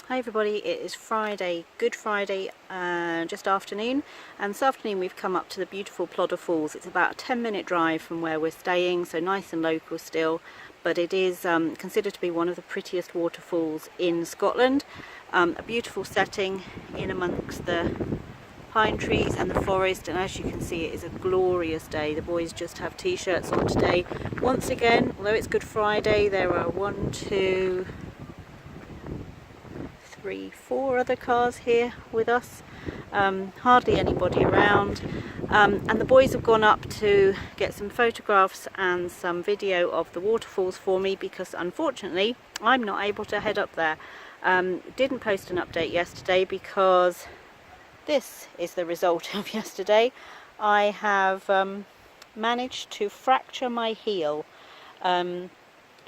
Hi everybody, it is Friday, Good Friday, just afternoon, and this afternoon we've come up to the beautiful Plodda Falls. It's about a 10-minute drive from where we're staying, so nice and local still, but it is considered to be one of the prettiest waterfalls in Scotland. A beautiful setting in amongst the pine trees and the forest, and as you can see it is a glorious day. The boys just have t-shirts on today. Once again, although it's Good Friday, there are 1, 2, 3, 4 other cars here with us, hardly anybody around, and the boys have gone up to get some photographs and some video of the waterfalls for me because unfortunately I'm not able to head up there. Didn't post an update yesterday because this is the result of yesterday. I have managed to fracture my heel.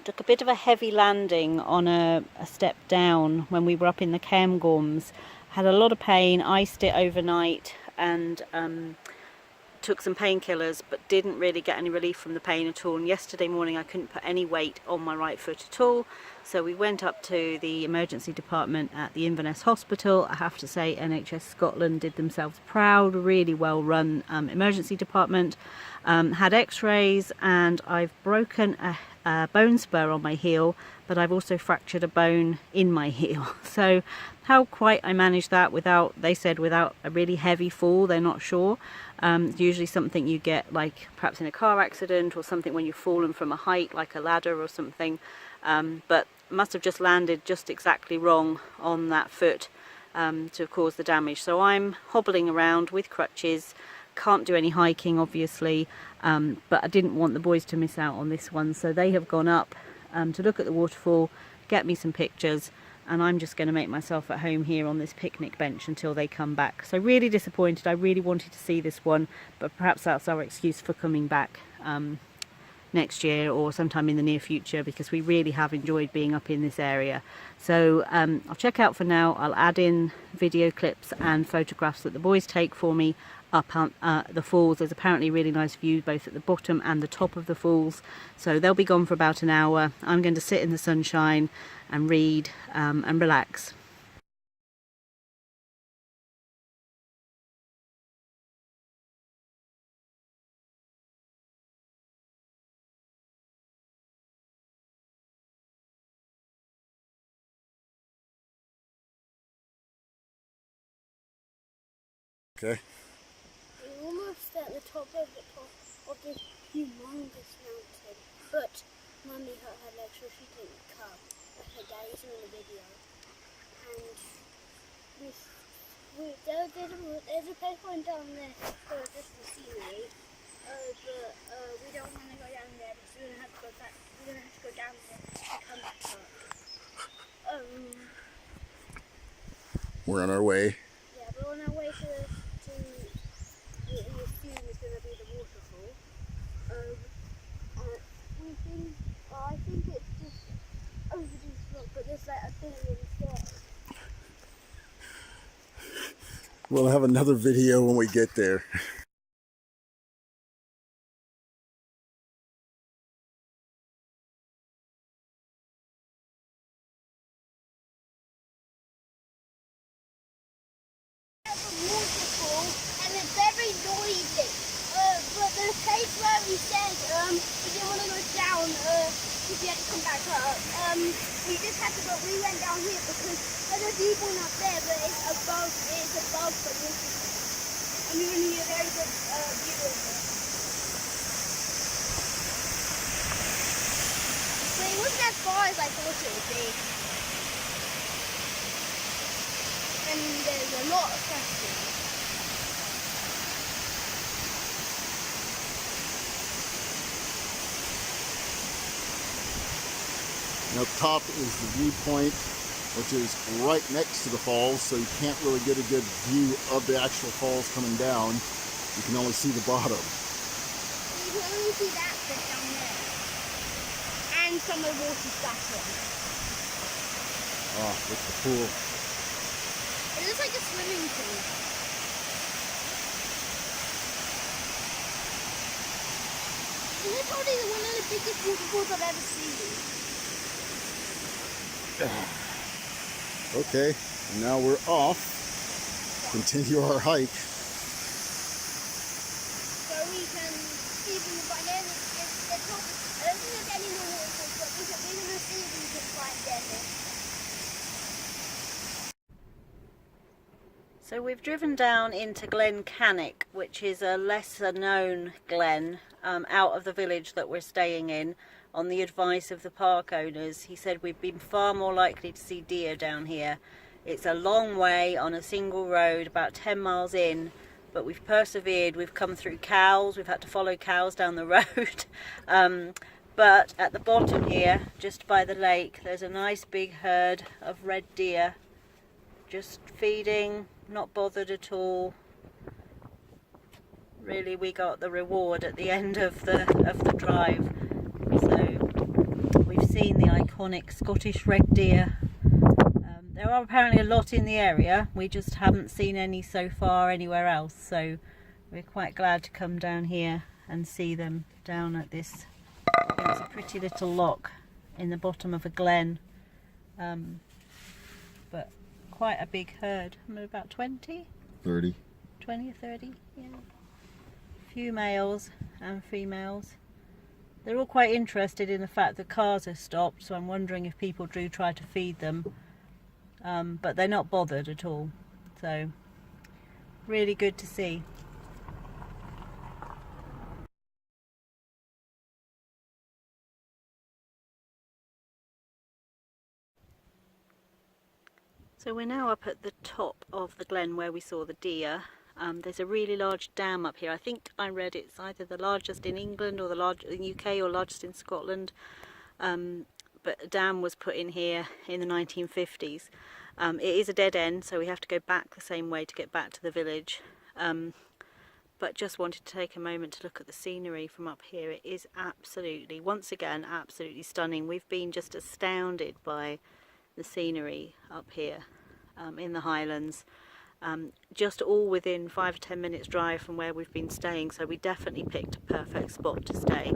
Took a bit of a heavy landing on a step down when we were up in the Cairngorms. Had a lot of pain, iced it overnight, and took some painkillers, but didn't really get any relief from the pain at all. And yesterday morning I couldn't put any weight on my right foot at all, so we went up to the emergency department at the Inverness Hospital. I have to say NHS Scotland did themselves proud, really well run emergency department. Had x-rays, and I've broken a bone spur on my heel, but I've also fractured a bone in my heel. So how quite I managed that without, they said, without a really heavy fall, they're not sure. It's usually something you get like perhaps in a car accident or something when you've fallen from a height like a ladder or something, but must have just landed just exactly wrong on that foot to cause the damage. So I'm hobbling around with crutches. Can't do any hiking obviously, but I didn't want the boys to miss out on this one, so they have gone up to look at the waterfall, get me some pictures, and I'm just going to make myself at home here on this picnic bench until they come back. So really disappointed. I really wanted to see this one, but perhaps that's our excuse for coming back next year or sometime in the near future, because we really have enjoyed being up in this area. So I'll check out for now. I'll add in video clips and photographs that the boys take for me up the falls. There's apparently a really nice view both at the bottom and the top of the falls, so they'll be gone for about an hour. I'm going to sit in the sunshine and read and relax. Okay. We're almost at the top of this humongous mountain, but Mummy hurt her leg so she didn't come. But her daddy's in the video. And there's a place going down there for just the scenery. But we don't want to go down there because we're gonna have to go back. We're gonna have to go down there and come back up. We're on our way. Yeah, we're on our way to we assume is going to be the waterfall. I think it's just over this rock, but there's like a billion stairs. We'll have another video when we get there. Waterfall, and it's very noisy. But the place where we said we didn't want to go down because we had to come back up. We just had to go. We went down here because there's a deep one up there, but it's above the waterfall, and you're going to get a very good view of it. So it wasn't as far as I thought it would be. And there's a lot of questions. And up top is the viewpoint, which is right next to the falls, so you can't really get a good view of the actual falls coming down. You can only see the bottom. You can only see that bit down there. And some of the water splattering. Ah, with the pool. It looks like a swimming pool. This is probably one of the biggest waterfalls I've ever seen. Okay, and now we're off. Continue our hike. So we can see them by then. I don't think there's any more waterfalls, but we're going to see if we can find them. So we've driven down into Glen Cannich, which is a lesser known glen out of the village that we're staying in. On the advice of the park owners, he said we've been far more likely to see deer down here. It's a long way on a single road, about 10 miles in, but we've persevered. We've come through cows, we've had to follow cows down the road. But at the bottom here, just by the lake, there's a nice big herd of red deer just feeding, not bothered at all. Really, we got the reward at the end of the drive. So we've seen the iconic Scottish red deer. There are apparently a lot in the area, we just haven't seen any so far anywhere else, so we're quite glad to come down here and see them down at this. It's a pretty little lock in the bottom of a glen, but quite a big herd. About 20? 30. 20 or 30, yeah. A few males and females. They're all quite interested in the fact that cars are stopped, so I'm wondering if people do try to feed them. But they're not bothered at all, so really good to see. So we're now up at the top of the glen where we saw the deer. There's a really large dam up here. I think I read it's either the largest in England or the largest in the UK or largest in Scotland. But a dam was put in here in the 1950s. It is a dead end, so we have to go back the same way to get back to the village. But just wanted to take a moment to look at the scenery from up here. It is absolutely, once again, absolutely stunning. We've been just astounded by the scenery up here in the Highlands. Just all within 5 or 10 minutes drive from where we've been staying, so we definitely picked a perfect spot to stay.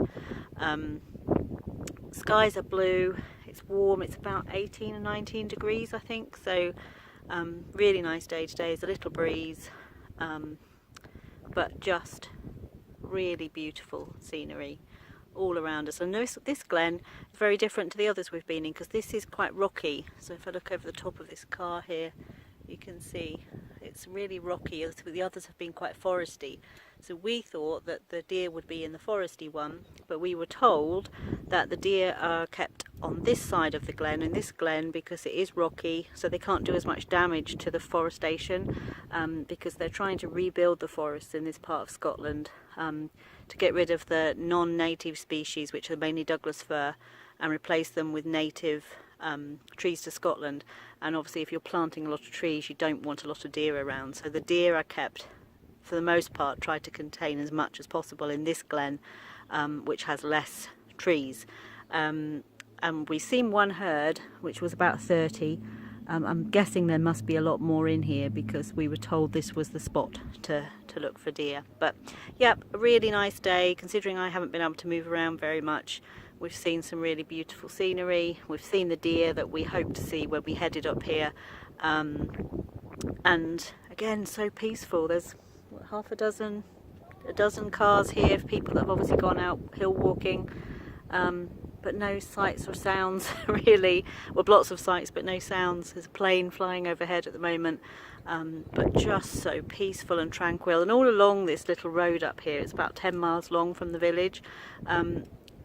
Skies are blue, it's warm, it's about 18 or 19 degrees I think, so really nice day today. There's a little breeze, but just really beautiful scenery all around us. And this glen is very different to the others we've been in because this is quite rocky. So if I look over the top of this car here, you can see it's really rocky. The others have been quite foresty. So we thought that the deer would be in the foresty one, but we were told that the deer are kept on this side of the glen, in this glen, because it is rocky, so they can't do as much damage to the forestation, because they're trying to rebuild the forests in this part of Scotland to get rid of the non-native species, which are mainly Douglas fir, and replace them with native trees to Scotland. And obviously if you're planting a lot of trees, you don't want a lot of deer around, so the deer are kept, for the most part, tried to contain as much as possible in this glen, which has less trees. And we've seen one herd, which was about 30. I'm guessing there must be a lot more in here because we were told this was the spot to look for deer. But yeah, a really nice day, considering I haven't been able to move around very much. We've seen some really beautiful scenery. We've seen the deer that we hoped to see when we headed up here. And again, so peaceful. There's a dozen cars here, people that have obviously gone out hill walking, but no sights or sounds really. Well, lots of sights but no sounds. There's a plane flying overhead at the moment, but just so peaceful and tranquil. And all along this little road up here, it's about 10 miles long from the village.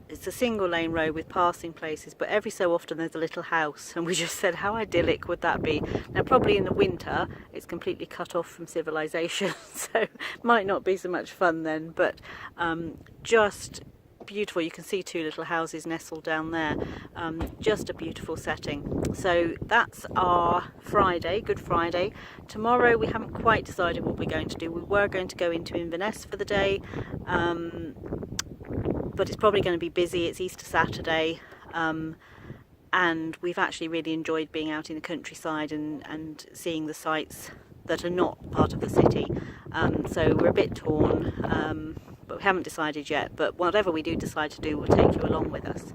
It's a single lane road with passing places, but every so often there's a little house, and we just said how idyllic would that be. Now probably in the winter it's completely cut off from civilization, so might not be so much fun then, but just beautiful. You can see two little houses nestled down there. Just a beautiful setting. So that's our Friday, Good Friday. Tomorrow we haven't quite decided what we're going to do. We were going to go into Inverness for the day, but it's probably going to be busy. It's Easter Saturday, and we've actually really enjoyed being out in the countryside and seeing the sights that are not part of the city. So we're a bit torn, but we haven't decided yet. But whatever we do decide to do, we'll take you along with us.